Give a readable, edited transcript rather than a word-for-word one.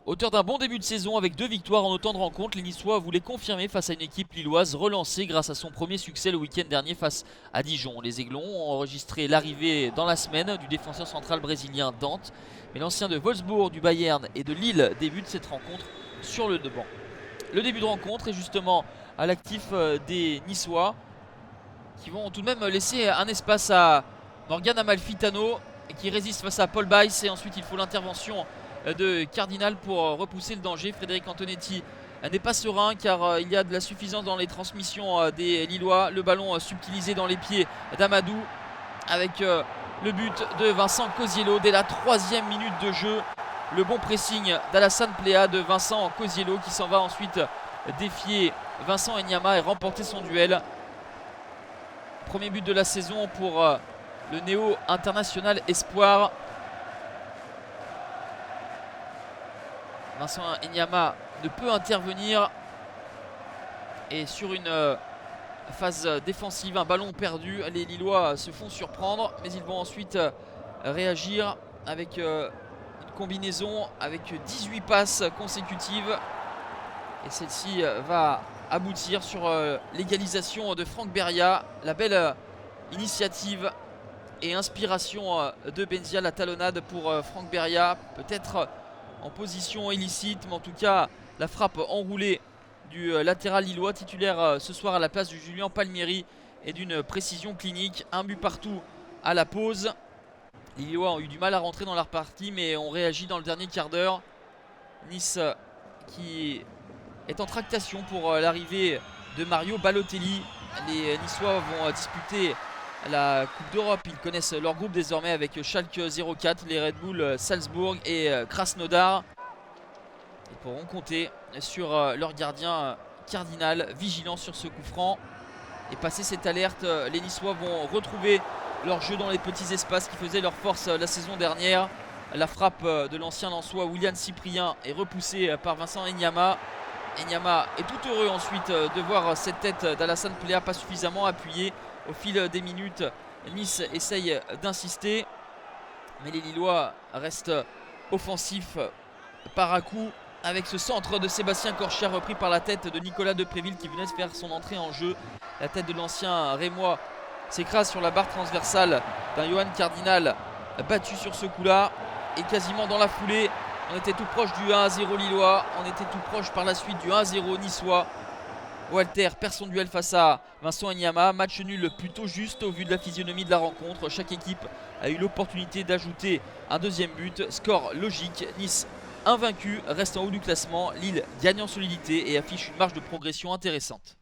Auteur d'un bon début de saison avec 2 victoires en autant de rencontres, les Niçois voulaient confirmer face à une équipe lilloise relancée grâce à son premier succès le week-end dernier face à Dijon. Les Aiglons ont enregistré l'arrivée dans la semaine du défenseur central brésilien Dante, mais l'ancien de Wolfsburg, du Bayern et de Lille débute cette rencontre sur le banc. Le début de rencontre est justement à l'actif des Niçois qui vont tout de même laisser un espace à Morgan Amalfitano qui résiste face à Paul Baïs, et ensuite il faut l'intervention de Cardinal pour repousser le danger. Frédéric Antonetti n'est pas serein car il y a de la suffisance dans les transmissions des Lillois. Le ballon subtilisé dans les pieds d'Amadou avec le but de Vincent Cosiello dès la 3e minute de jeu. Le bon pressing d'Alassane Plea de Vincent Cosiello qui s'en va ensuite défier Vincent Enyama et remporter son duel. Premier but de la saison pour le néo-international espoir. Vincent Enyama ne peut intervenir. Et sur une phase défensive, un ballon perdu, les Lillois se font surprendre. Mais ils vont ensuite réagir avec une combinaison avec 18 passes consécutives. Et celle-ci va aboutir sur l'égalisation de Franck Beria. La belle initiative et inspiration de Benzia, la talonnade pour Franck Beria. Peut-être en position illicite, mais en tout cas la frappe enroulée du latéral lillois titulaire ce soir à la place de Julien Palmieri est d'une précision clinique. Un but partout à la pause. Les Lillois ont eu du mal à rentrer dans leur partie, mais ont réagi dans le dernier quart d'heure. Nice qui est en tractation pour l'arrivée de Mario Balotelli. Les Niçois vont disputer la Coupe d'Europe. Ils connaissent leur groupe désormais avec Schalke 04, les Red Bull Salzbourg et Krasnodar. Ils pourront compter sur leur gardien Cardinal, vigilant sur ce coup franc. Et passer cette alerte, les Niçois vont retrouver leur jeu dans les petits espaces qui faisaient leur force la saison dernière. La frappe de l'ancien Lensois William Cyprien est repoussée par Vincent Enyama. Enyama est tout heureux ensuite de voir cette tête d'Alassane Plea pas suffisamment appuyée. Au fil des minutes, Nice essaye d'insister, mais les Lillois restent offensifs par à coup avec ce centre de Sébastien Corchia repris par la tête de Nicolas Depréville qui venait de faire son entrée en jeu. La tête de l'ancien Rémois s'écrase sur la barre transversale d'un Johan Cardinal battu sur ce coup-là, et quasiment dans la foulée on était tout proche du 1-0 lillois, on était tout proche par la suite du 1-0 niçois. Walter perd son duel face à Vincent Enyama. Match nul plutôt juste au vu de la physionomie de la rencontre. Chaque équipe a eu l'opportunité d'ajouter un deuxième but. Score logique, Nice invaincu, reste en haut du classement. Lille gagne en solidité et affiche une marge de progression intéressante.